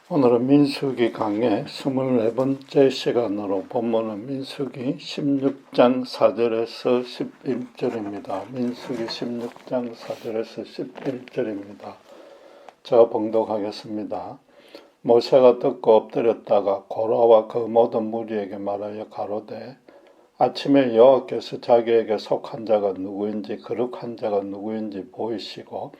오늘은 민수기 강의 24번째 시간으로 본문은 민수기 16장 4절에서 11절입니다. 민수기 16장 4절에서 11절입니다. 제가 봉독하겠습니다. 모세가 듣고 엎드렸다가 고라와 그 모든 무리에게 말하여 가로되 아침에 여호와께서 자기에게 속한 자가 누구인지 거룩한 자가 누구인지 보이시고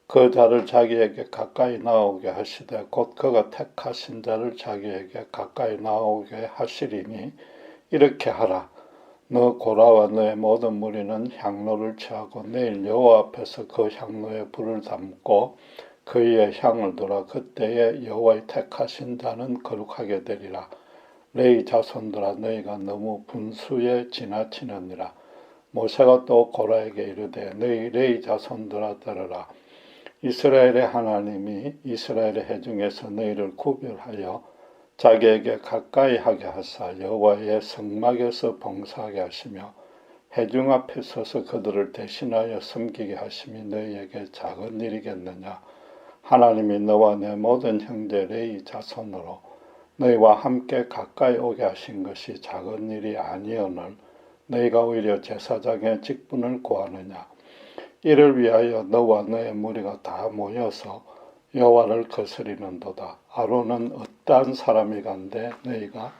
그 자를 자기에게 가까이 나오게 하시되 곧 그가 택하신 자를 자기에게 가까이 나오게 하시리니 이렇게 하라. 너 고라와 너의 모든 무리는 향로를 취하고 내일 여호와 앞에서 그 향로에 불을 담고 그 위에 향을 두라. 그때에 여호와의 택하신 자는 거룩하게 되리라. 레위 자손들아 너희가 너무 분수에 지나치느니라. 모세가 또 고라에게 이르되 너희 레위 자손들아 들으라. 이스라엘의 하나님이 이스라엘의 회중에서 너희를 구별하여 자기에게 가까이 하게 하사 여호와의 성막에서 봉사하게 하시며 회중 앞에 서서 그들을 대신하여 섬기게 하심이 너희에게 작은 일이겠느냐. 하나님이 너와 내 모든 형제 레위 자손으로 너희와 함께 가까이 오게 하신 것이 작은 일이 아니오늘 너희가 오히려 제사장의 직분을 구하느냐. 이를 위하여 너와 너의 무리가 다 모여서 여호와를 거스리는도다. 아론은 어떠한 사람이간데 너희가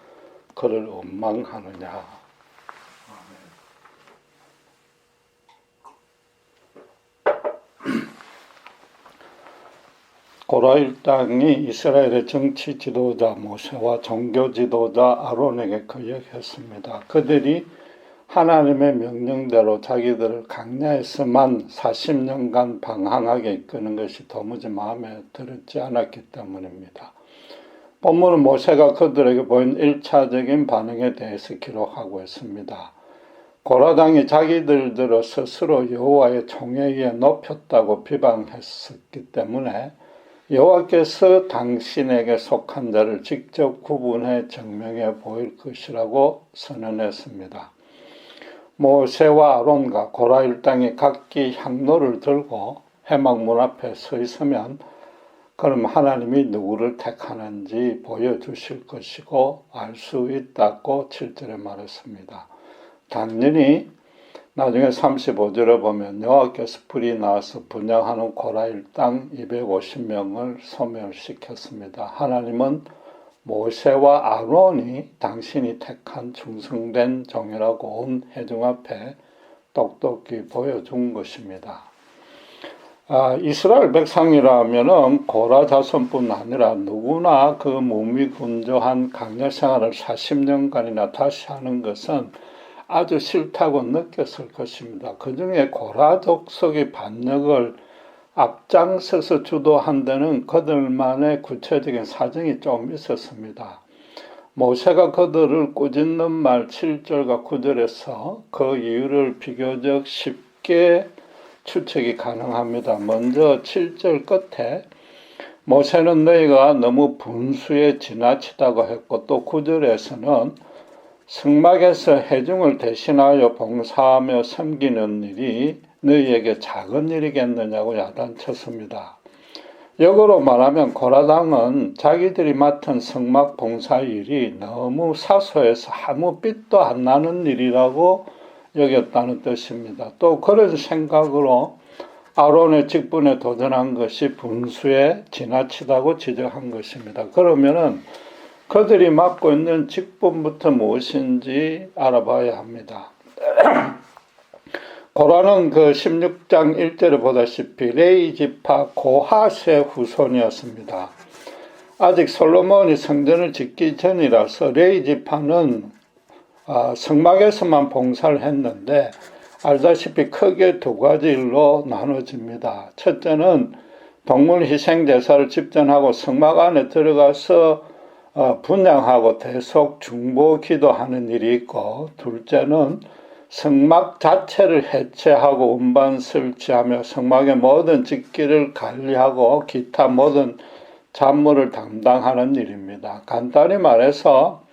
그를 원망하느냐. 고라 일당이 이스라엘의 정치 지도자 모세와 종교 지도자 아론에게 거역했습니다. 그들이 하나님의 명령대로 자기들을 광야에서만 40년간 방황하게 이끄는 것이 도무지 마음에 들지 않았기 때문입니다. 본문은 모세가 그들에게 보인 1차적인 반응에 대해서 기록하고 있습니다. 고라당이 자기들로 스스로 여호와의 총회에 높였다고 비방했었기 때문에 여호와께서 당신에게 속한 자를 직접 구분해 증명해 보일 것이라고 선언했습니다. 모세와 아론과 고라 일당이 각기 향로를 들고 회막문 앞에 서 있으면 그럼 하나님이 누구를 택하는지 보여주실 것이고 알 수 있다고 7절에 말했습니다. 당연히 나중에 35절에 보면 여호와께서 불이 나와서 분향하는 고라 일당 250명을 소멸시켰습니다. 하나님은 모세와 아론이 당신이 택한 충성된 종이라고 온 회중 앞에 똑똑히 보여준 것입니다. 이스라엘 백성이라면 고라 자손뿐 아니라 누구나 그 무미건조한 강야 생활을 40년간이나 다시 하는 것은 아주 싫다고 느꼈을 것입니다. 그 중에 고라 족속의 반역을 앞장서서 주도한 데는 그들만의 구체적인 사정이 좀 있었습니다. 모세가 그들을 꾸짖는 말 7절과 9절에서 그 이유를 비교적 쉽게 추측이 가능합니다. 먼저 7절 끝에 모세는 너희가 너무 분수에 지나치다고 했고 또 9절에서는 성막에서 회중을 대신하여 봉사하며 섬기는 일이 너희에게 작은 일이겠느냐고 야단쳤습니다. 역으로 말하면 고라당은 자기들이 맡은 성막 봉사 일이 너무 사소해서 아무 빚도 안 나는 일이라고 여겼다는 뜻입니다. 또 그런 생각으로 아론의 직분에 도전한 것이 분수에 지나치다고 지적한 것입니다. 그러면은 그들이 맡고 있는 직분부터 무엇인지 알아봐야 합니다. 고라는 그 16장 1절에 보다시피 레위 지파 고핫의 후손이었습니다. 아직 솔로몬이 성전을 짓기 전이라서 레위 지파는 성막에서만 봉사를 했는데 알다시피 크게 두 가지 일로 나눠집니다. 첫째는 동물 희생 제사를 집전하고 성막 안에 들어가서 분향하고 대속 중보 기도하는 일이 있고, 둘째는 성막 자체를 해체하고 운반 설치하며 성막의 모든 직기를 관리하고 기타 모든 잡무를 담당하는 일입니다. 간단히 말해서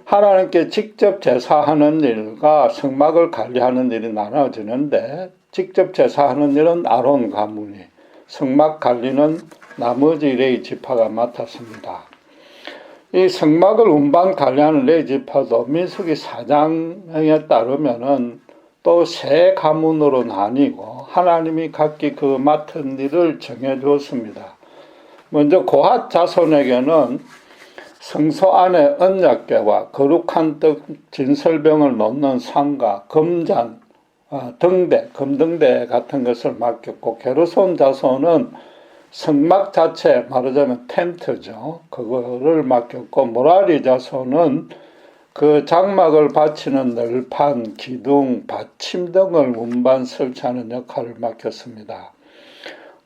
하나님께 직접 제사하는 일과 성막을 관리하는 일이 나눠지는데 직접 제사하는 일은 아론 가문이, 성막 관리는 나머지 레위 지파가 맡았습니다. 이 성막을 운반 관리하는 레위 지파도 민수기 4장에 따르면은 또 세 가문으로 나뉘고 하나님이 각기 그 맡은 일을 정해 주었습니다. 먼저 고핫 자손에게는 성소 안에 언약궤와 거룩한 떡 진설병을 놓는 상과 금잔, 등대, 금등대 같은 것을 맡겼고, 게르손 자손은 성막 자체, 말하자면 텐트죠. 그거를 맡겼고, 모라리 자손은 그 장막을 받치는 널판, 기둥, 받침 등을 운반 설치하는 역할을 맡겼습니다.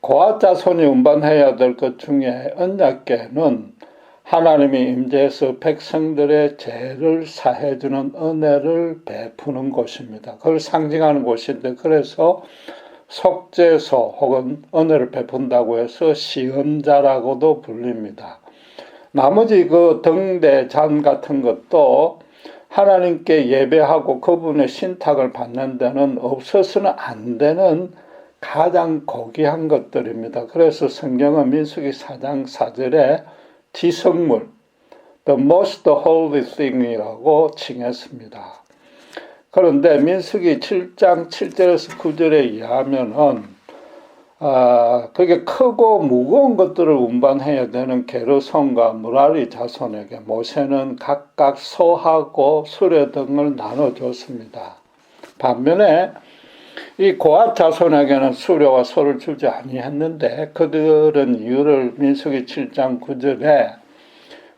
고핫 자손이 운반해야 될 것 중에 언약궤는 하나님이 임재해서 백성들의 죄를 사해주는 은혜를 베푸는 곳입니다. 그걸 상징하는 곳인데, 그래서 속죄소 혹은 은혜를 베푼다고 해서 시험자라고도 불립니다. 나머지 그 등대, 잔 같은 것도 하나님께 예배하고 그분의 신탁을 받는 데는 없어서는 안 되는 가장 고귀한 것들입니다. 그래서 성경은 민수기 4장 4절에 지성물, the most holy thing이라고 칭했습니다. 그런데 민수기 7장 7절에서 9절에 의하면은 그게 크고 무거운 것들을 운반해야 되는 게르손과 무라리 자손에게 모세는 각각 소하고 수레 등을 나눠줬습니다. 반면에 이 고핫 자손에게는 수레와 소를 주지 아니했는데, 그들은 이유를 민수기 7장 9절에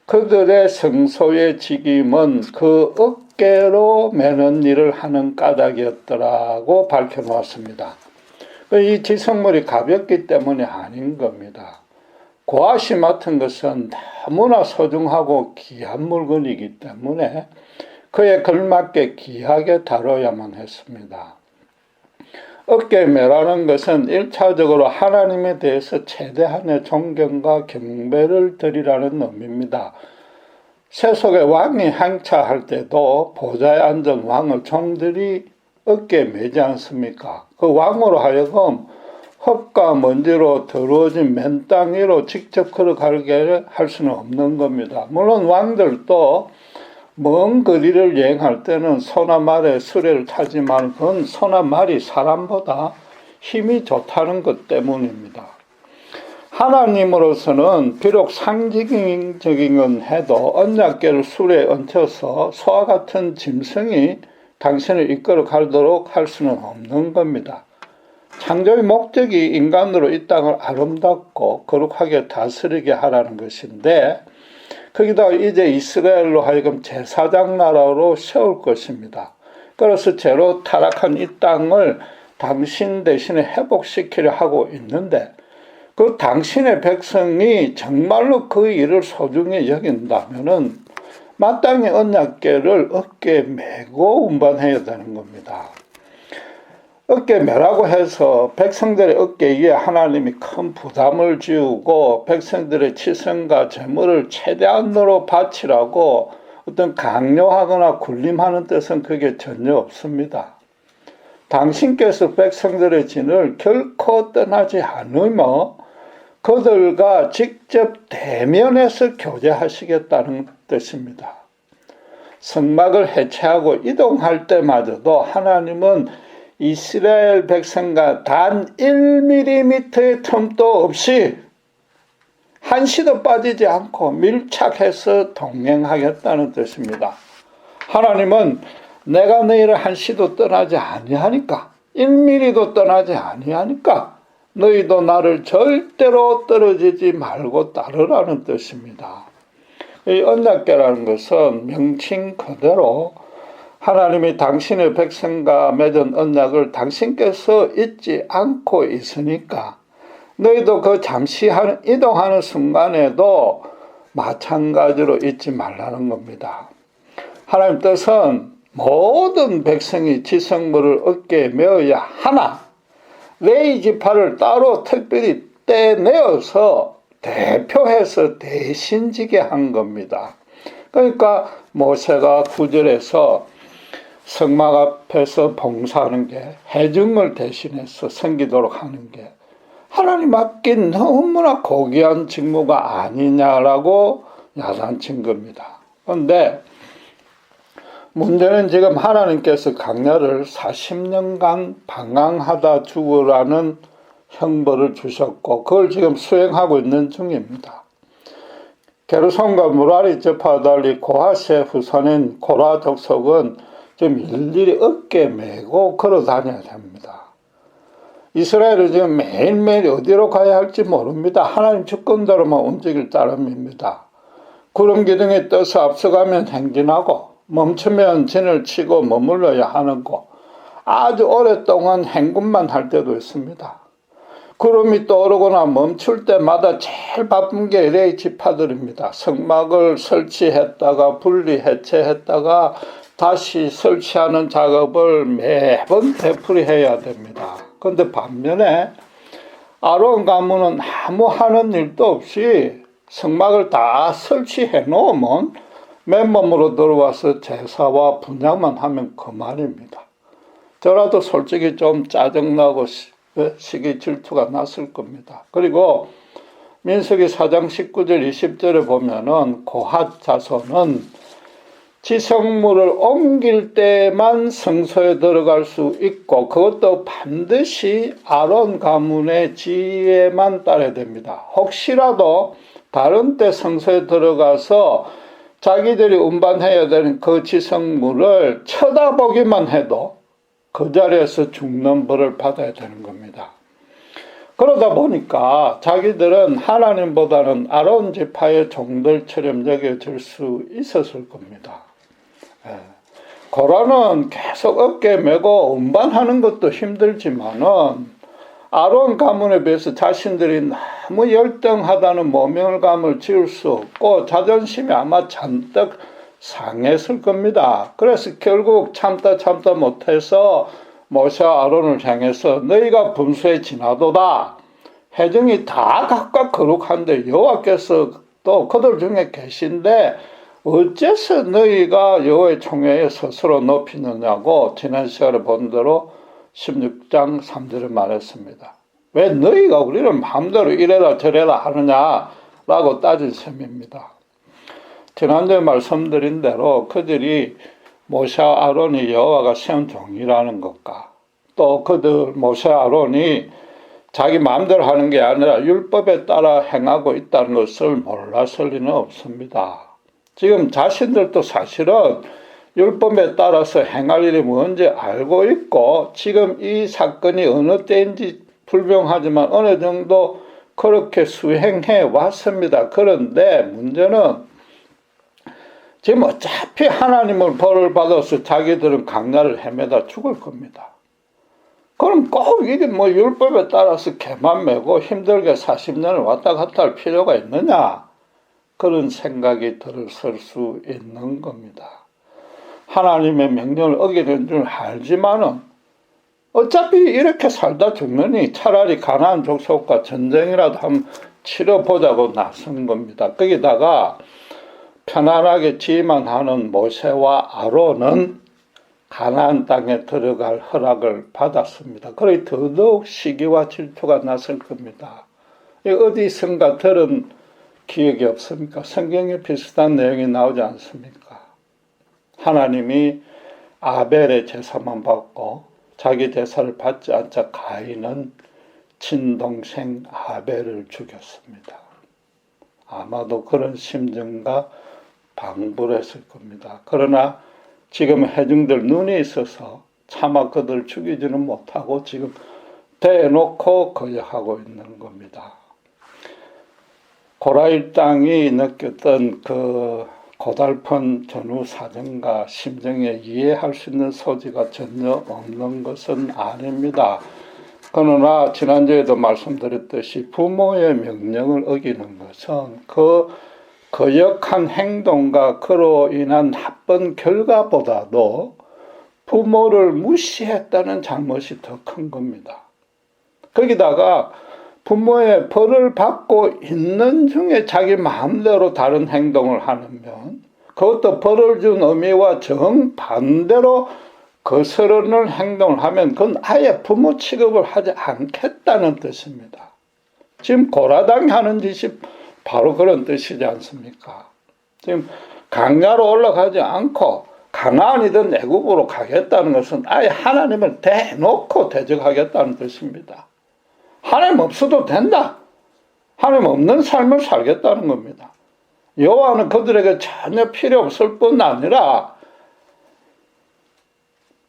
그들의 성소의 직임은 그 어깨로 매는 일을 하는 까닭이었더라고 밝혀놓았습니다. 이 지성물이 가볍기 때문이 아닌 겁니다. 고핫이 맡은 것은 너무나 소중하고 귀한 물건이기 때문에 그에 걸맞게 귀하게 다뤄야만 했습니다. 어깨매라는 것은 1차적으로 하나님에 대해서 최대한의 존경과 경배를 드리라는 의미입니다. 세속의 왕이 행차할 때도 보좌에 앉은 왕을 종들이 어깨에 매지 않습니까? 그 왕으로 하여금 흙과 먼지로 더러워진 맨 땅 위로 직접 걸어가게 할 수는 없는 겁니다. 물론 왕들도 먼 거리를 여행할 때는 소나 말에 수레를 타지만 그건 소나 말이 사람보다 힘이 좋다는 것 때문입니다. 하나님으로서는 비록 상징적인 건 해도 언약궤를 수레에 얹혀서 소와 같은 짐승이 당신을 이끌어 가도록 할 수는 없는 겁니다. 창조의 목적이 인간으로 이 땅을 아름답고 거룩하게 다스리게 하라는 것인데, 거기다 이제 이스라엘로 하여금 제사장 나라로 세울 것입니다. 그래서 죄로 타락한 이 땅을 당신 대신에 회복시키려 하고 있는데, 그 당신의 백성이 정말로 그 일을 소중히 여긴다면은 마땅히 언약궤를 어깨에 메고 운반해야 되는 겁니다. 어깨 매라고 해서 백성들의 어깨 위에 하나님이 큰 부담을 지우고 백성들의 치성과 재물을 최대한으로 바치라고 어떤 강요하거나 군림하는 뜻은 그게 전혀 없습니다. 당신께서 백성들의 진을 결코 떠나지 않으며 그들과 직접 대면해서 교제하시겠다는 뜻입니다. 성막을 해체하고 이동할 때마저도 하나님은 이스라엘 백성과 단 1mm의 틈도 없이 한시도 빠지지 않고 밀착해서 동행하겠다는 뜻입니다. 하나님은 내가 너희를 한시도 떠나지 아니하니까, 1mm도 떠나지 아니하니까 너희도 나를 절대로 떨어지지 말고 따르라는 뜻입니다. 이 언약궤라는 것은 명칭 그대로 하나님이 당신의 백성과 맺은 언약을 당신께서 잊지 않고 있으니까 너희도 그 잠시 이동하는 순간에도 마찬가지로 잊지 말라는 겁니다. 하나님 뜻은 모든 백성이 지성물을 어깨에 메어야 하나, 레위 지파를 따로 특별히 떼내어서 대표해서 대신 지게 한 겁니다. 그러니까 모세가 9절에서 성막 앞에서 봉사하는 게, 해중을 대신해서 섬기도록 하는 게, 하나님 앞긴 너무나 고귀한 직무가 아니냐라고 야단친 겁니다. 그런데 문제는 지금 하나님께서 강야를 40년간 방황하다 죽으라는 형벌을 주셨고 그걸 지금 수행하고 있는 중입니다. 게르손과 무라리 저파와 달리 고핫의 후손인 고라 족속은 지금 일일이 어깨에 메고 걸어 다녀야 됩니다. 이스라엘은 지금 매일매일 어디로 가야 할지 모릅니다. 하나님 주권대로만 움직일 따름입니다. 구름 기둥에 떠서 앞서가면 행진하고 멈추면 진을 치고 머물러야 하는 곳, 아주 오랫동안 행군만 할 때도 있습니다. 구름이 떠오르거나 멈출 때마다 제일 바쁜 게 레위 지파들입니다. 성막을 설치했다가 분리 해체했다가 다시 설치하는 작업을 매번 되풀이해야 됩니다. 그런데 반면에 아론 가문은 아무 하는 일도 없이 성막을 다 설치해 놓으면 맨몸으로 들어와서 제사와 분향만 하면 그만입니다. 저라도 솔직히 좀 짜증나고 시기 질투가 났을 겁니다. 그리고 민수기 4장 19절 20절에 보면은 고핫 자손은 지성물을 옮길 때만 성소에 들어갈 수 있고 그것도 반드시 아론 가문의 지혜만 따라야 됩니다. 혹시라도 다른 때 성소에 들어가서 자기들이 운반해야 되는 그 지성물을 쳐다보기만 해도 그 자리에서 죽는 벌을 받아야 되는 겁니다. 그러다 보니까 자기들은 하나님보다는 아론 지파의 종들처럼 여겨질 수 있었을 겁니다. 고라는 계속 어깨에 메고 운반하는 것도 힘들지만은 아론 가문에 비해서 자신들이 너무 열등하다는 모멸감을 지울 수 없고 자존심이 아마 잔뜩 상했을 겁니다. 그래서 결국 참다 못해서 모세와 아론을 향해서 너희가 분수에 지나도다. 회중이 다 각각 거룩한데 여호와께서 또 그들 중에 계신데 어째서 너희가 여호와의 총회에 스스로 높이느냐고 지난 시간에 본 대로 16장 3절에 말했습니다. 왜 너희가 우리를 마음대로 이래라 저래라 하느냐라고 따질 셈입니다. 지난주에 말씀드린 대로 그들이 모세와 아론이 여호와가 세운 종이라는 것과 또 그들 모세와 아론이 자기 마음대로 하는 게 아니라 율법에 따라 행하고 있다는 것을 몰랐을 리는 없습니다. 지금 자신들도 사실은 율법에 따라서 행할 일이 뭔지 알고 있고 지금 이 사건이 어느 때인지 불명하지만 어느 정도 그렇게 수행해 왔습니다. 그런데 문제는 지금 어차피 하나님을 벌을 받아서 자기들은 강야를 헤매다 죽을 겁니다. 그럼 꼭 이게 뭐 율법에 따라서 개만 메고 힘들게 40년을 왔다 갔다 할 필요가 있느냐? 그런 생각이 들었을 수 있는 겁니다. 하나님의 명령을 어기는 줄 알지만은 어차피 이렇게 살다 죽느니 차라리 가나안 족속과 전쟁이라도 한번 치러보자고 나선 겁니다. 거기다가 편안하게 지휘만 하는 모세와 아론은 가나안 땅에 들어갈 허락을 받았습니다. 그러니 더더욱 시기와 질투가 났을 겁니다. 어디선가 들은 기억이 없습니까? 성경에 비슷한 내용이 나오지 않습니까? 하나님이 아벨의 제사만 받고 자기 제사를 받지 않자 가인은 친동생 아벨을 죽였습니다. 아마도 그런 심정과 방불했을 겁니다. 그러나 지금 회중들 눈이 있어서 차마 그들 죽이지는 못하고 지금 대놓고 거역하고 있는 겁니다. 고라 일당이 느꼈던 그 고달픈 전후 사정과 심정에 이해할 수 있는 소지가 전혀 없는 것은 아닙니다. 그러나 지난주에도 말씀드렸듯이 부모의 명령을 어기는 것은 그 거역한 행동과 그로 인한 나쁜 결과보다도 부모를 무시했다는 잘못이 더 큰 겁니다. 거기다가 부모의 벌을 받고 있는 중에 자기 마음대로 다른 행동을 하면 그것도 벌을 준 의미와 정반대로 거스르는 행동을 하면 그건 아예 부모 취급을 하지 않겠다는 뜻입니다. 지금 고라당이 하는 짓이 바로 그런 뜻이지 않습니까? 지금 강야로 올라가지 않고 가나안이든 애굽으로 가겠다는 것은 아예 하나님을 대놓고 대적하겠다는 뜻입니다. 하나님 없어도 된다. 하나님 없는 삶을 살겠다는 겁니다. 여호와는 그들에게 전혀 필요 없을 뿐 아니라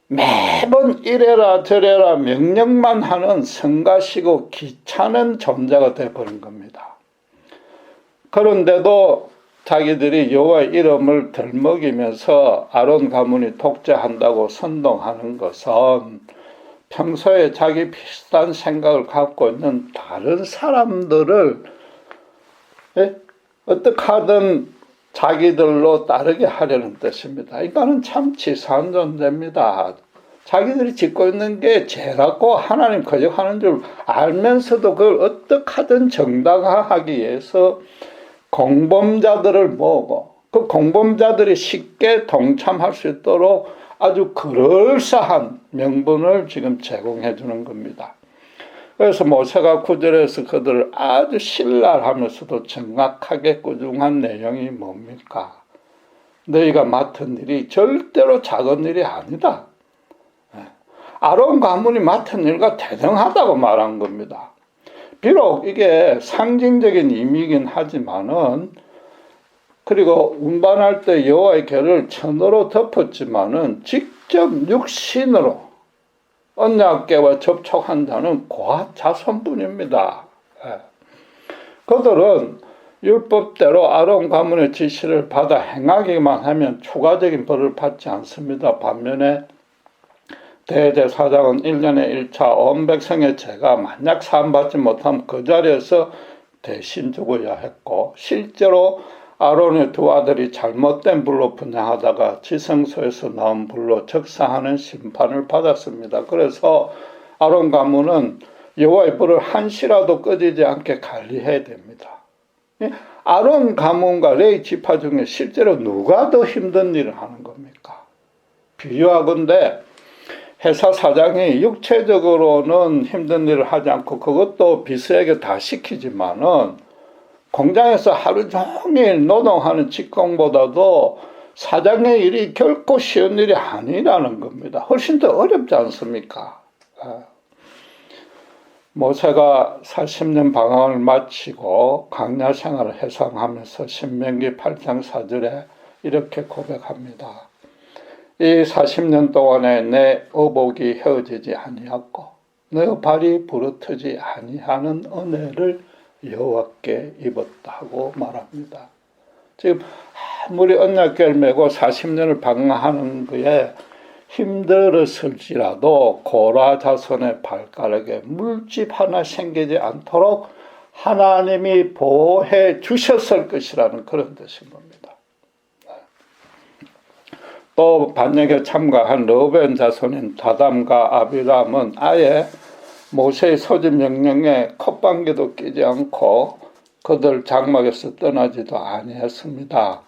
매번 이래라 저래라 명령만 하는 성가시고 귀찮은 존재가 되어버린 겁니다. 그런데도 자기들이 여호와의 이름을 들먹이면서 아론 가문이 독재한다고 선동하는 것은 평소에 자기 비슷한 생각을 갖고 있는 다른 사람들을 어떻게 하든 자기들로 따르게 하려는 뜻입니다. 이거는 참 치사한 존재입니다. 자기들이 짓고 있는 게 죄라고 하나님 거역하는 줄 알면서도 그걸 어떻게 하든 정당화하기 위해서 공범자들을 모으고 그 공범자들이 쉽게 동참할 수 있도록 아주 그럴싸한 명분을 지금 제공해 주는 겁니다. 그래서 모세가 9절에서 그들을 아주 신랄하면서도 정확하게 꾸중한 내용이 뭡니까? 너희가 맡은 일이 절대로 작은 일이 아니다. 아론 가문이 맡은 일과 대등하다고 말한 겁니다. 비록 이게 상징적인 의미이긴 하지만은, 그리고 운반할 때 여호와의 궤를 천으로 덮었지만은 직접 육신으로 언약궤와 접촉한 자는 고아 자손뿐입니다. 그들은 율법대로 아론 가문의 지시를 받아 행하기만 하면 추가적인 벌을 받지 않습니다. 반면에 대제사장은 1년에 1차 온 백성의 죄가 만약 사함받지 못하면 그 자리에서 대신 죽어야 했고, 실제로 아론의 두 아들이 잘못된 불로 분양하다가 지성소에서 나온 불로 적사하는 심판을 받았습니다. 그래서 아론 가문은 여호와의 불을 한시라도 꺼지지 않게 관리해야 됩니다. 아론 가문과 레위 지파 중에 실제로 누가 더 힘든 일을 하는 겁니까? 비유하건대 회사 사장이 육체적으로는 힘든 일을 하지 않고 그것도 비서에게 다 시키지만은 공장에서 하루 종일 노동하는 직공보다도 사장의 일이 결코 쉬운 일이 아니라는 겁니다. 훨씬 더 어렵지 않습니까? 모세가 40년 방황을 마치고 광야 생활을 해상하면서 신명기 8장 4절에 이렇게 고백합니다. 이 40년 동안에 내 의복이 헤어지지 아니하고 내 발이 부르트지 아니하는 은혜를 여호와께 입었다고 말합니다. 지금 아무리 언약궤를 메고 40년을 방황하는 거에 힘들었을지라도 고라 자손의 발가락에 물집 하나 생기지 않도록 하나님이 보호해 주셨을 것이라는 그런 뜻인 겁니다. 또 반역에 참가한 르우벤 자손인 다담과 아비람은 아예 모세의 소집 명령에 콧방귀도 끼지 않고 그들 장막에서 떠나지도 아니했습니다.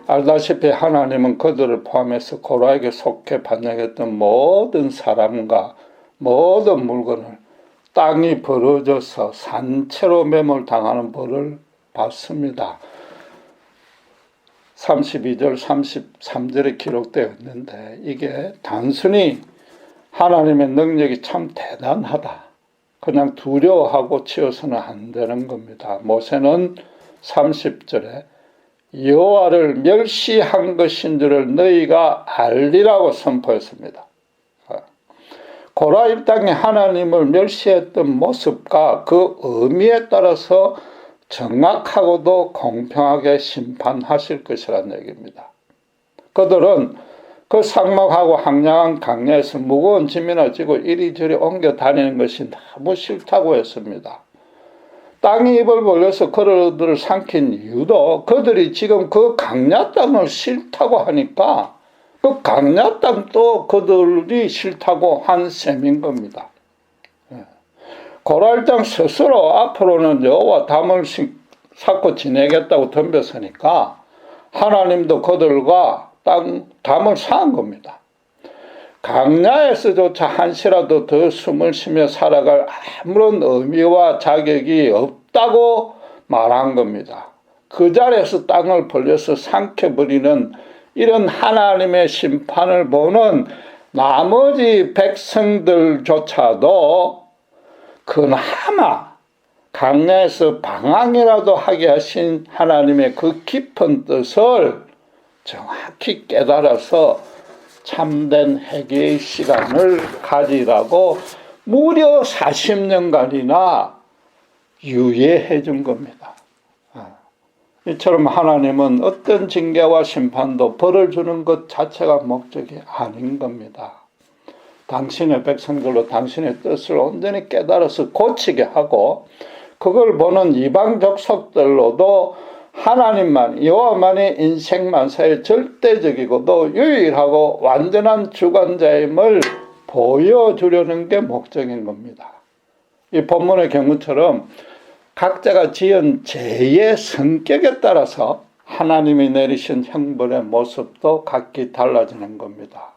알다시피 하나님은 그들을 포함해서 고라에게 속해 반역했던 모든 사람과 모든 물건을 땅이 벌어져서 산채로 매몰당하는 벌을 받습니다. 32절 33절에 기록되어 있는데 이게 단순히 하나님의 능력이 참 대단하다, 그냥 두려워하고 치어서는 안 되는 겁니다. 모세는 30절에 여호와를 멸시한 것인 줄을 너희가 알리라고 선포했습니다. 고라 일당이 하나님을 멸시했던 모습과 그 의미에 따라서 정확하고도 공평하게 심판하실 것이라는 얘기입니다. 그들은 그 삭막하고 황량한 강야에서 무거운 짐이나 지고 이리저리 옮겨 다니는 것이 너무 싫다고 했습니다. 땅이 입을 벌려서 그들을 삼킨 이유도 그들이 지금 그 강야 땅을 싫다고 하니까 그 강야 땅도 그들이 싫다고 한 셈인 겁니다. 고라 일당 스스로 앞으로는 여호와 담을 쌓고 지내겠다고 덤볐으니까 하나님도 그들과 담을 쌓은 겁니다. 강야에서조차 한시라도 더 숨을 쉬며 살아갈 아무런 의미와 자격이 없다고 말한 겁니다. 그 자리에서 땅을 벌려서 삼켜버리는 이런 하나님의 심판을 보는 나머지 백성들조차도 그나마 강야에서 방황이라도 하게 하신 하나님의 그 깊은 뜻을 정확히 깨달아서 참된 회개의 시간을 가지라고 무려 40년간이나 유예해 준 겁니다. 이처럼 하나님은 어떤 징계와 심판도 벌을 주는 것 자체가 목적이 아닌 겁니다. 당신의 백성들로 당신의 뜻을 온전히 깨달아서 고치게 하고 그걸 보는 이방 족속들로도 하나님만, 여호와만이 인생 만사의 절대적이고도 유일하고 완전한 주관자임을 보여주려는 게 목적인 겁니다. 이 본문의 경우처럼 각자가 지은 죄의 성격에 따라서 하나님이 내리신 형벌의 모습도 각기 달라지는 겁니다.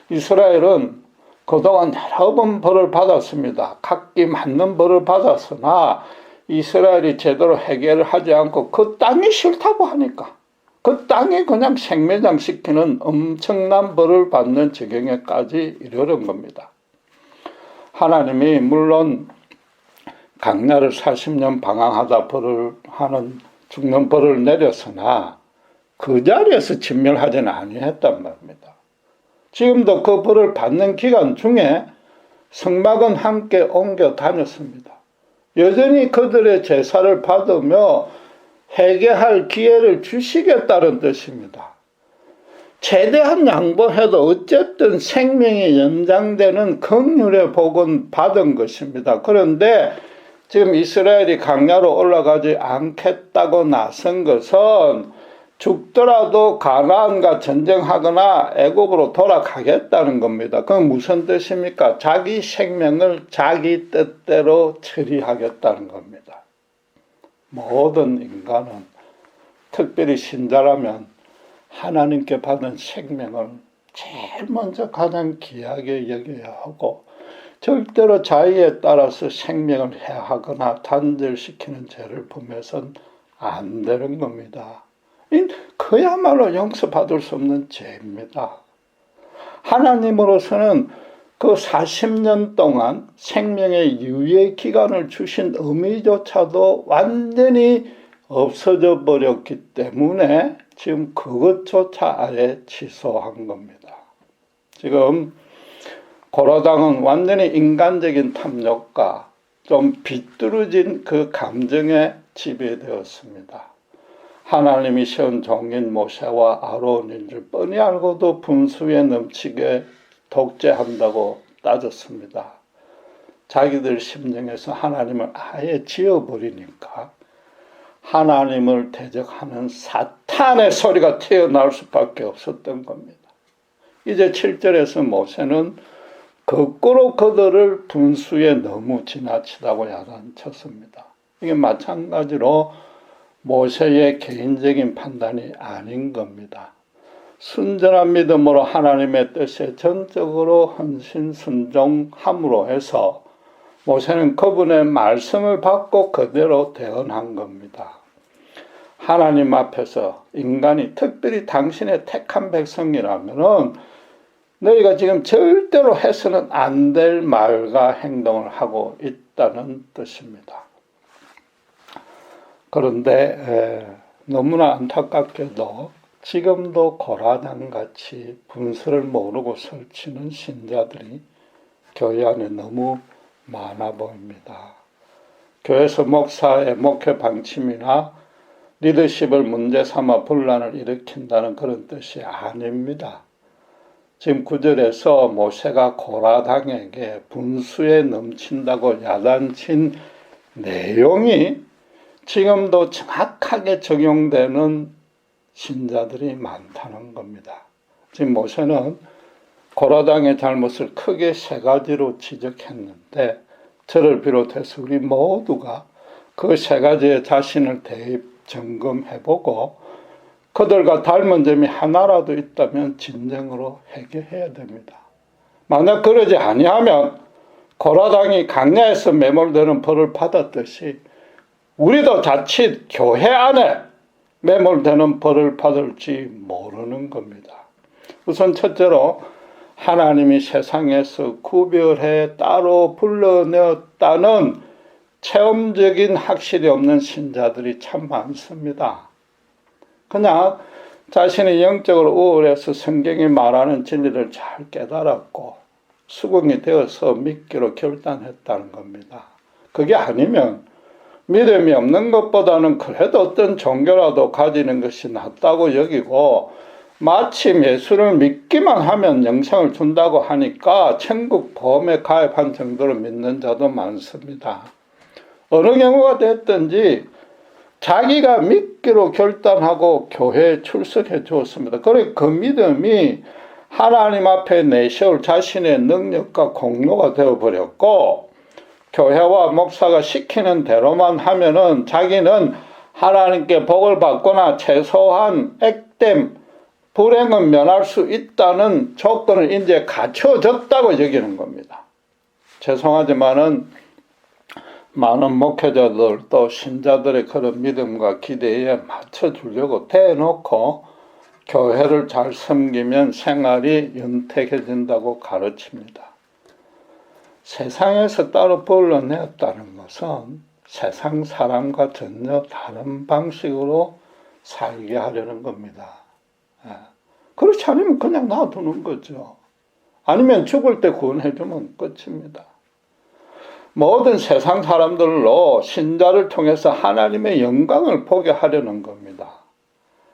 이스라엘은 그동안 여러 번 벌을 받았습니다. 각기 맞는 벌을 받았으나 이스라엘이 제대로 해결을 하지 않고 그 땅이 싫다고 하니까 그 땅이 그냥 생매장시키는 엄청난 벌을 받는 지경에까지 이르는 겁니다. 하나님이 물론 강야를 40년 방황하다 죽는 벌을 내렸으나 그 자리에서 진멸하지는 아니했단 말입니다. 지금도 그 벌을 받는 기간 중에 성막은 함께 옮겨 다녔습니다. 여전히 그들의 제사를 받으며 회개할 기회를 주시겠다는 뜻입니다. 최대한 양보해도 어쨌든 생명이 연장되는 긍휼의 복은 받은 것입니다. 그런데 지금 이스라엘이 강야로 올라가지 않겠다고 나선 것은 죽더라도 가나안과 전쟁하거나 애굽으로 돌아가겠다는 겁니다. 그건 무슨 뜻입니까? 자기 생명을 자기 뜻대로 처리하겠다는 겁니다. 모든 인간은 특별히 신자라면 하나님께 받은 생명을 제일 먼저 가장 귀하게 여겨야 하고 절대로 자의에 따라서 생명을 해하거나 단절시키는 죄를 범해서는 안 되는 겁니다. 그야말로 용서받을 수 없는 죄입니다. 하나님으로서는 그 40년 동안 생명의 유예 기간을 주신 의미조차도 완전히 없어져 버렸기 때문에 지금 그것조차 아예 취소한 겁니다. 지금 고라당은 완전히 인간적인 탐욕과 좀 비뚤어진 그 감정에 지배되었습니다. 하나님이 세운 종인 모세와 아론인 줄 뻔히 알고도 분수에 넘치게 독재한다고 따졌습니다. 자기들 심령에서 하나님을 아예 지워버리니까 하나님을 대적하는 사탄의 소리가 튀어나올 수밖에 없었던 겁니다. 이제 7절에서 모세는 거꾸로 그들을 분수에 너무 지나치다고 야단쳤습니다. 이게 마찬가지로 모세의 개인적인 판단이 아닌 겁니다. 순전한 믿음으로 하나님의 뜻에 전적으로 헌신 순종함으로 해서 모세는 그분의 말씀을 받고 그대로 대언한 겁니다. 하나님 앞에서 인간이 특별히 당신의 택한 백성이라면은 너희가 지금 절대로 해서는 안 될 말과 행동을 하고 있다는 뜻입니다. 그런데 너무나 안타깝게도 지금도 고라당같이 분수를 모르고 설치는 신자들이 교회 안에 너무 많아 보입니다. 교회에서 목사의 목회 방침이나 리더십을 문제 삼아 분란을 일으킨다는 그런 뜻이 아닙니다. 지금 9절에서 모세가 고라당에게 분수에 넘친다고 야단친 내용이 지금도 정확하게 적용되는 신자들이 많다는 겁니다. 지금 모세는 고라당의 잘못을 크게 세 가지로 지적했는데 저를 비롯해서 우리 모두가 그 세 가지의 자신을 대입 점검해보고 그들과 닮은 점이 하나라도 있다면 진정으로 회개해야 됩니다. 만약 그러지 아니하면 고라당이 강야에서 매몰되는 벌을 받았듯이 우리도 자칫 교회 안에 매몰되는 벌을 받을지 모르는 겁니다. 우선 첫째로 하나님이 세상에서 구별해 따로 불러내었다는 체험적인 확실이 없는 신자들이 참 많습니다. 그냥 자신이 영적으로 우월해서 성경이 말하는 진리를 잘 깨달았고 수긍이 되어서 믿기로 결단했다는 겁니다. 그게 아니면 믿음이 없는 것보다는 그래도 어떤 종교라도 가지는 것이 낫다고 여기고 마침 예수를 믿기만 하면 영생을 준다고 하니까 천국 보험에 가입한 정도로 믿는 자도 많습니다. 어느 경우가 됐든지 자기가 믿기로 결단하고 교회에 출석해 주었습니다. 그래 그 믿음이 하나님 앞에 내세울 자신의 능력과 공로가 되어버렸고 교회와 목사가 시키는 대로만 하면은 자기는 하나님께 복을 받거나 최소한 액땜, 불행은 면할 수 있다는 조건을 이제 갖춰졌다고 여기는 겁니다. 죄송하지만은 많은 목회자들 또 신자들의 그런 믿음과 기대에 맞춰주려고 대놓고 교회를 잘 섬기면 생활이 윤택해진다고 가르칩니다. 세상에서 따로 불러내었다는 것은 세상 사람과 전혀 다른 방식으로 살게 하려는 겁니다. 그렇지 않으면 그냥 놔두는 거죠. 아니면 죽을 때 구원해주면 끝입니다. 모든 세상 사람들로 신자를 통해서 하나님의 영광을 보게 하려는 겁니다.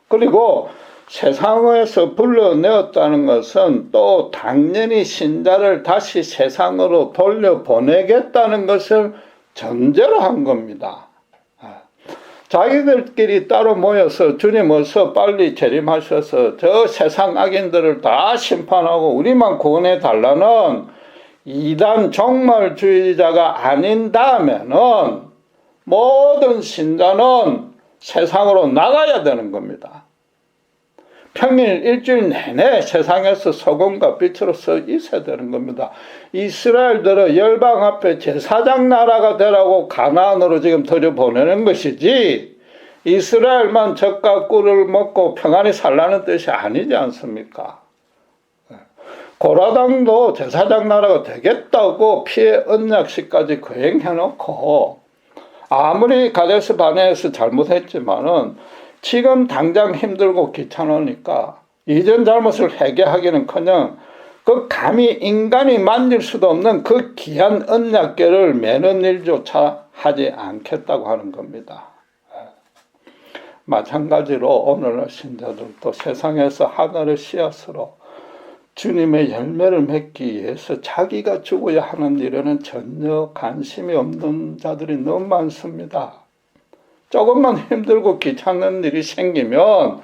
그리고 세상에서 불러내었다는 것은 또 당연히 신자를 다시 세상으로 돌려보내겠다는 것을 전제로 한 겁니다. 자기들끼리 따로 모여서 주님 어서 빨리 재림하셔서 저 세상 악인들을 다 심판하고 우리만 구원해 달라는 이단 종말주의자가 아닌 다음에는 모든 신자는 세상으로 나가야 되는 겁니다. 평일 일주일 내내 세상에서 소금과 빛으로서 있어야 되는 겁니다. 이스라엘들은 열방 앞에 제사장 나라가 되라고 가나안으로 지금 들여보내는 것이지 이스라엘만 젖과 꿀을 먹고 평안히 살라는 뜻이 아니지 않습니까? 고라당도 제사장 나라가 되겠다고 피해 언약식까지 거행해놓고 아무리 가데스 바네에서 잘못했지만은 지금 당장 힘들고 귀찮으니까 이전 잘못을 회개하기는커녕 그 감히 인간이 만질 수도 없는 그 귀한 언약궤를 매는 일조차 하지 않겠다고 하는 겁니다. 마찬가지로 오늘날 신자들도 세상에서 하늘의 씨앗으로 주님의 열매를 맺기 위해서 자기가 죽어야 하는 일에는 전혀 관심이 없는 자들이 너무 많습니다. 조금만 힘들고 귀찮은 일이 생기면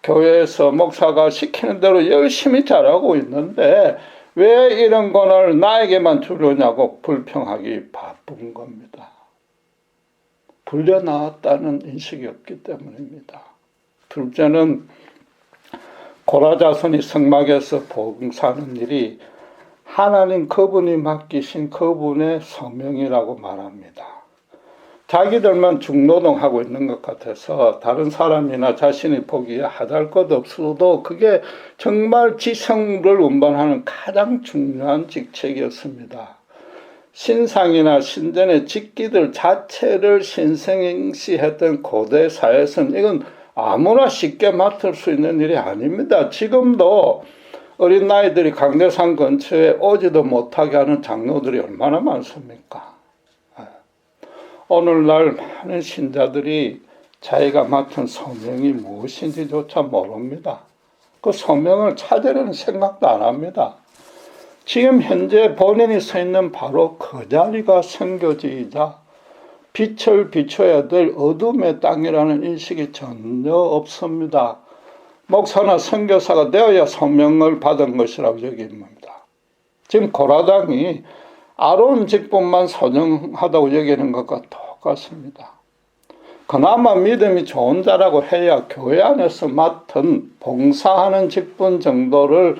교회에서 목사가 시키는 대로 열심히 잘하고 있는데 왜 이런 권을 나에게만 주려냐고 불평하기 바쁜 겁니다. 불려나왔다는 인식이 없기 때문입니다. 둘째는 고라자손이 성막에서 봉사하는 일이 하나님 그분이 맡기신 그분의 소명이라고 말합니다. 자기들만 중노동하고 있는 것 같아서 다른 사람이나 자신이 보기에 하잘 것 없어도 그게 정말 지성을 운반하는 가장 중요한 직책이었습니다. 신상이나 신전의 직기들 자체를 신성시했던 고대 사회에서는 이건 아무나 쉽게 맡을 수 있는 일이 아닙니다. 지금도 어린 아이들이 강대상 근처에 오지도 못하게 하는 장로들이 얼마나 많습니까? 오늘날 많은 신자들이 자기가 맡은 소명이 무엇인지조차 모릅니다. 그 소명을 찾으려는 생각도 안 합니다. 지금 현재 본인이 서 있는 바로 그 자리가 선교지이자 빛을 비춰야 될 어둠의 땅이라는 인식이 전혀 없습니다. 목사나 선교사가 되어야 소명을 받은 것이라고 여깁니다. 지금 고라당이 아론 직분만 소명하다고 여기는 것과 똑같습니다. 그나마 믿음이 좋은 자라고 해야 교회 안에서 맡은 봉사하는 직분 정도를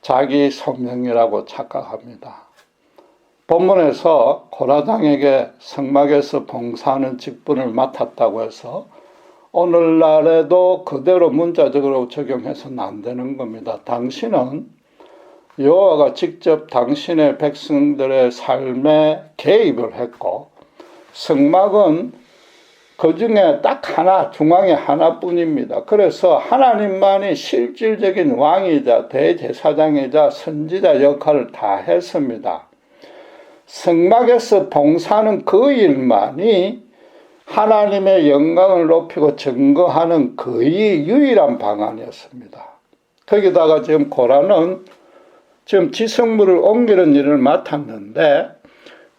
자기 소명이라고 착각합니다. 본문에서 고라당에게 성막에서 봉사하는 직분을 맡았다고 해서 오늘날에도 그대로 문자적으로 적용해서는 안 되는 겁니다. 당신은 여호와가 직접 당신의 백성들의 삶에 개입을 했고, 성막은 그 중에 딱 하나, 중앙에 하나뿐입니다. 그래서 하나님만이 실질적인 왕이자 대제사장이자 선지자 역할을 다 했습니다. 성막에서 봉사하는 그 일만이 하나님의 영광을 높이고 증거하는 거의 유일한 방안이었습니다. 거기다가 지금 고라는 지금 지성물을 옮기는 일을 맡았는데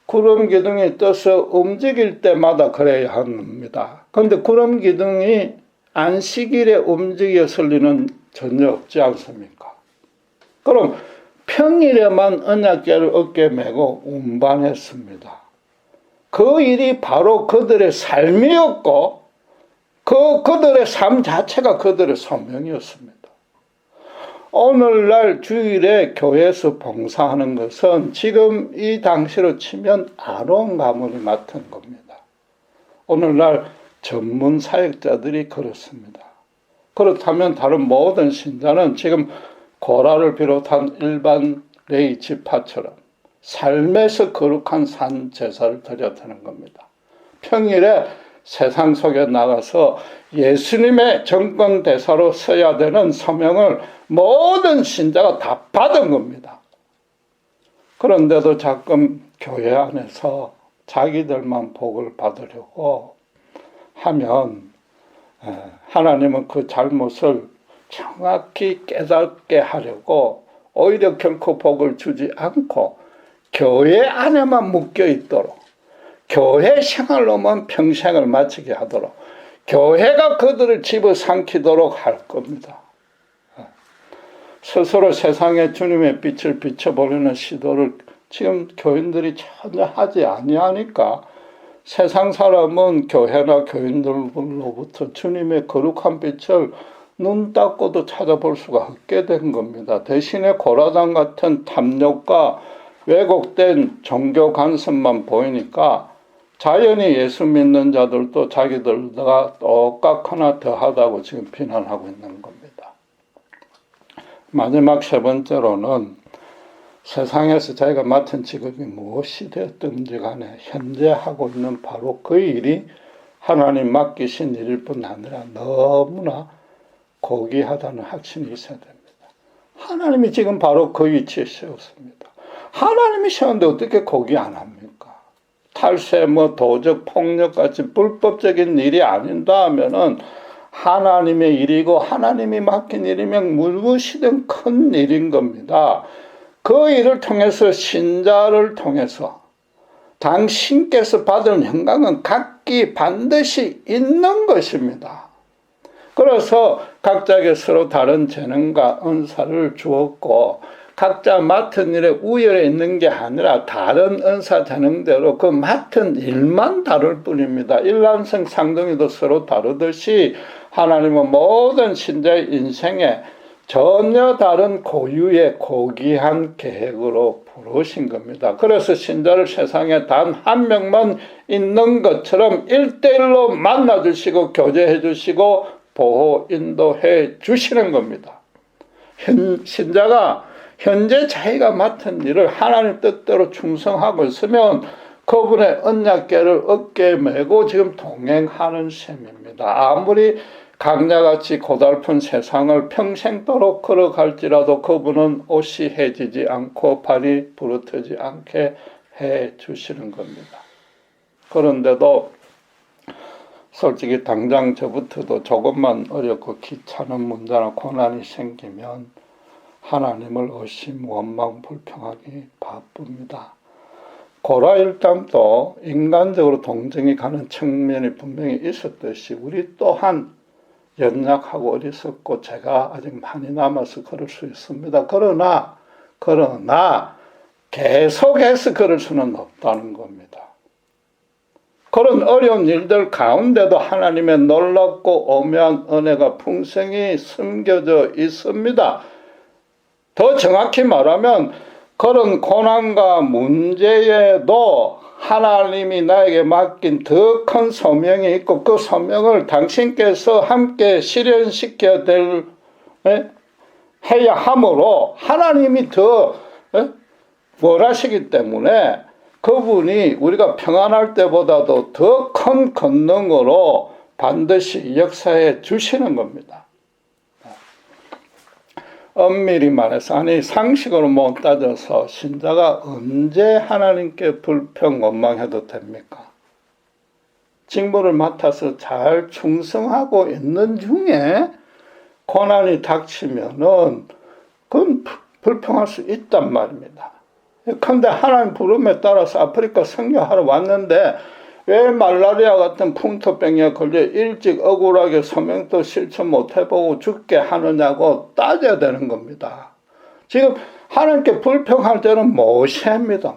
구름 기둥이 떠서 움직일 때마다 그래야 합니다. 그런데 구름 기둥이 안식일에 움직였을 리는 전혀 없지 않습니까? 그럼 평일에만 언약궤를 어깨에 메고 운반했습니다. 그 일이 바로 그들의 삶이었고 그들의 삶 자체가 그들의 소명이었습니다. 오늘날 주일에 교회에서 봉사하는 것은 지금 이 당시로 치면 아론 가문이 맡은 겁니다. 오늘날 전문 사역자들이 그렇습니다. 그렇다면 다른 모든 신자는 지금 고라를 비롯한 일반 레위 지파처럼 삶에서 거룩한 산 제사를 드려야 되는 겁니다. 평일에 세상 속에 나가서 예수님의 정권 대사로 서야 되는 사명을 모든 신자가 다 받은 겁니다. 그런데도 자꾸 교회 안에서 자기들만 복을 받으려고 하면 하나님은 그 잘못을 정확히 깨닫게 하려고 오히려 결코 복을 주지 않고 교회 안에만 묶여 있도록, 교회 생활로만 평생을 마치게 하도록, 교회가 그들을 집어삼키도록 할 겁니다. 스스로 세상에 주님의 빛을 비춰보려는 시도를 지금 교인들이 전혀 하지 아니하니까 세상 사람은 교회나 교인들로부터 주님의 거룩한 빛을 눈 닦고도 찾아볼 수가 없게 된 겁니다. 대신에 고라당 같은 탐욕과 왜곡된 종교 관습만 보이니까 자연히 예수 믿는 자들도 자기들과 똑같거나 더하다고 지금 비난하고 있는 겁니다. 마지막 세 번째로는 세상에서 자기가 맡은 직업이 무엇이 되었든지 간에 현재 하고 있는 바로 그 일이 하나님 맡기신 일일 뿐 아니라 너무나 고귀하다는 확신이 있어야 됩니다. 하나님이 지금 바로 그 위치에 세웠습니다. 하나님이 세웠는데 어떻게 고귀 안 합니까? 탈세, 도적, 폭력같이 불법적인 일이 아닌다 하면은 하나님의 일이고 하나님이 맡긴 일이면 무엇이든 큰 일인 겁니다. 그 일을 통해서 신자를 통해서 당신께서 받은 영광은 각기 반드시 있는 것입니다. 그래서 각자에게 서로 다른 재능과 은사를 주었고 각자 맡은 일에 우열에 있는 게 아니라 다른 은사 재능대로 그 맡은 일만 다를 뿐입니다. 일란성 상등이도 서로 다르듯이 하나님은 모든 신자의 인생에 전혀 다른 고유의 고귀한 계획으로 부르신 겁니다. 그래서 신자를 세상에 단 한 명만 있는 것처럼 1:1로 만나주시고 교제해 주시고 보호 인도해 주시는 겁니다. 신자가 현재 자기가 맡은 일을 하나님 뜻대로 충성하고 있으면 그분의 언약궤를 어깨에 메고 지금 동행하는 셈입니다. 아무리 강야같이 고달픈 세상을 평생도록 걸어갈지라도 그분은 옷이 해지지 않고 발이 부르트지 않게 해 주시는 겁니다. 그런데도 솔직히 당장 저부터도 조금만 어렵고 귀찮은 문제나 고난이 생기면 하나님을 의심, 원망, 불평하기 바쁩니다. 고라 일당도 인간적으로 동정이 가는 측면이 분명히 있었듯이 우리 또한 연약하고 어리석고 제가 아직 많이 남아서 그럴 수 있습니다. 그러나 계속해서 그럴 수는 없다는 겁니다. 그런 어려운 일들 가운데도 하나님의 놀랍고 오묘한 은혜가 풍성히 숨겨져 있습니다. 더 정확히 말하면 그런 고난과 문제에도 하나님이 나에게 맡긴 더 큰 소명이 있고 그 소명을 당신께서 함께 실현시켜야 해야 하므로 하나님이 더 원하시기 때문에 그분이 우리가 평안할 때보다도 더 큰 권능으로 반드시 역사해 주시는 겁니다. 엄밀히 말해서 아니 상식으로 못 따져서 신자가 언제 하나님께 불평 원망해도 됩니까? 직무를 맡아서 잘 충성하고 있는 중에 고난이 닥치면은 그건 불평할 수 있단 말입니다. 그런데 하나님 부름에 따라서 아프리카 선교하러 왔는데 왜 말라리아 같은 풍토병에 걸려 일찍 억울하게 소명도 실천 못해보고 죽게 하느냐고 따져야 되는 겁니다. 지금 하나님께 불평할 때는 모세입니다.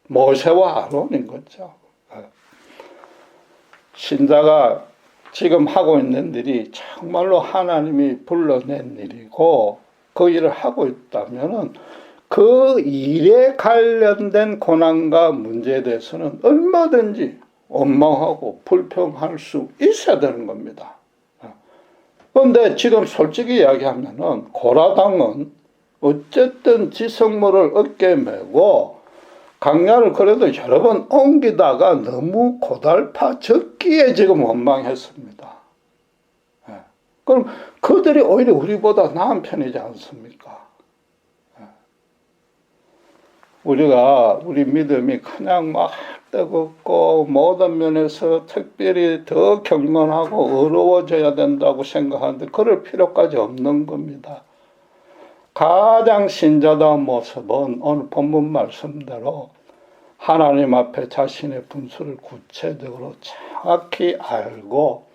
모세와 아론인 거죠. 신자가 지금 하고 있는 일이 정말로 하나님이 불러낸 일이고 그 일을 하고 있다면은 그 일에 관련된 고난과 문제에 대해서는 얼마든지 원망하고 불평할 수 있어야 되는 겁니다. 그런데 지금 솔직히 이야기하면은 고라당은 어쨌든 지성모를 어깨에 메고 강야를 그래도 여러 번 옮기다가 너무 고달파졌기에 지금 원망했습니다. 그럼 그들이 오히려 우리보다 나은 편이지 않습니까? 우리가 우리 믿음이 그냥 막 뜨겁고 모든 면에서 특별히 더 경건하고 어려워져야 된다고 생각하는데 그럴 필요까지 없는 겁니다. 가장 신자다운 모습은 오늘 본문 말씀대로 하나님 앞에 자신의 분수를 구체적으로 정확히 알고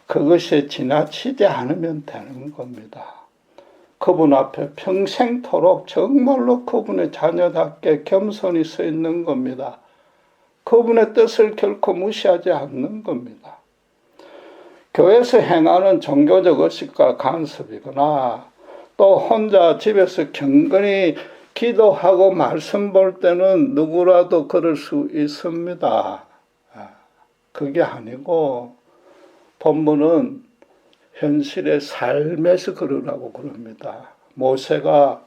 그것에 지나치지 않으면 되는 겁니다. 그분 앞에 평생토록 정말로 그분의 자녀답게 겸손히 서 있는 겁니다. 그분의 뜻을 결코 무시하지 않는 겁니다. 교회에서 행하는 종교적 의식과 간섭이거나 또 혼자 집에서 경건히 기도하고 말씀 볼 때는 누구라도 그럴 수 있습니다. 그게 아니고 본문은 현실의 삶에서 그러라고 그럽니다. 모세가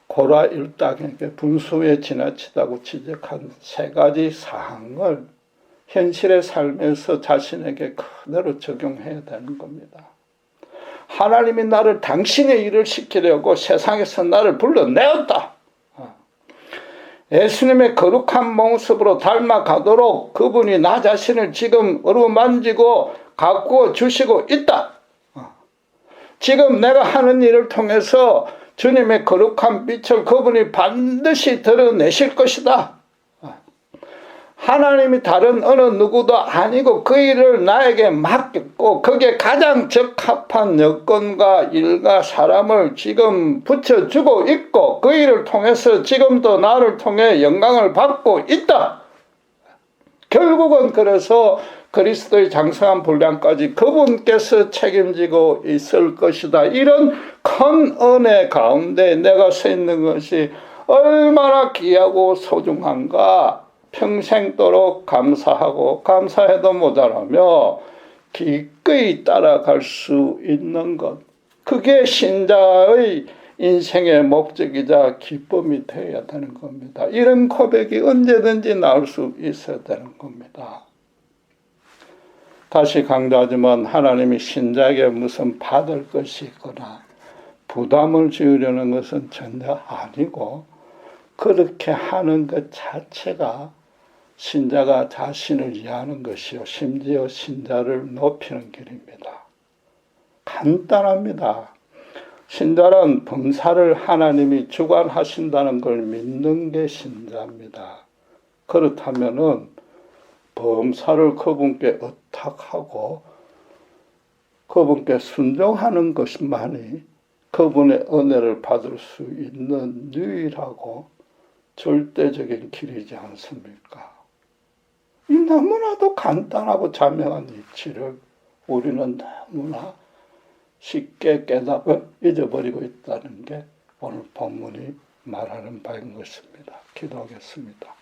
고라 일당에게 분수에 지나치다고 지적한 세 가지 사항을 현실의 삶에서 자신에게 그대로 적용해야 되는 겁니다. 하나님이 나를 당신의 일을 시키려고 세상에서 나를 불러내었다. 예수님의 거룩한 모습으로 닮아가도록 그분이 나 자신을 지금 어루만지고 가꾸어 주시고 있다. 지금 내가 하는 일을 통해서 주님의 거룩한 빛을 그분이 반드시 드러내실 것이다. 하나님이 다른 어느 누구도 아니고 그 일을 나에게 맡겼고 거기에 가장 적합한 여건과 일과 사람을 지금 붙여주고 있고 그 일을 통해서 지금도 나를 통해 영광을 받고 있다. 결국은 그래서 그리스도의 장성한 분량까지 그분께서 책임지고 있을 것이다. 이런 큰 은혜 가운데 내가 서 있는 것이 얼마나 귀하고 소중한가. 평생도록 감사하고 감사해도 모자라며 기꺼이 따라갈 수 있는 것. 그게 신자의 인생의 목적이자 기쁨이 되어야 되는 겁니다. 이런 고백이 언제든지 나올 수 있어야 되는 겁니다. 다시 강조하지만 하나님이 신자에게 무슨 받을 것이 있거나 부담을 지으려는 것은 전혀 아니고 그렇게 하는 것 자체가 신자가 자신을 이해하는 것이요 심지어 신자를 높이는 길입니다. 간단합니다. 신자는 범사를 하나님이 주관하신다는 걸 믿는 게 신자입니다. 그렇다면은 범사를 그분께 의탁하고 그분께 순종하는 것만이 그분의 은혜를 받을 수 있는 유일하고 절대적인 길이지 않습니까? 이 너무나도 간단하고 자명한 이치를 우리는 너무나 쉽게 깨닫고 잊어버리고 있다는 게 오늘 본문이 말하는 바인 것입니다. 기도하겠습니다.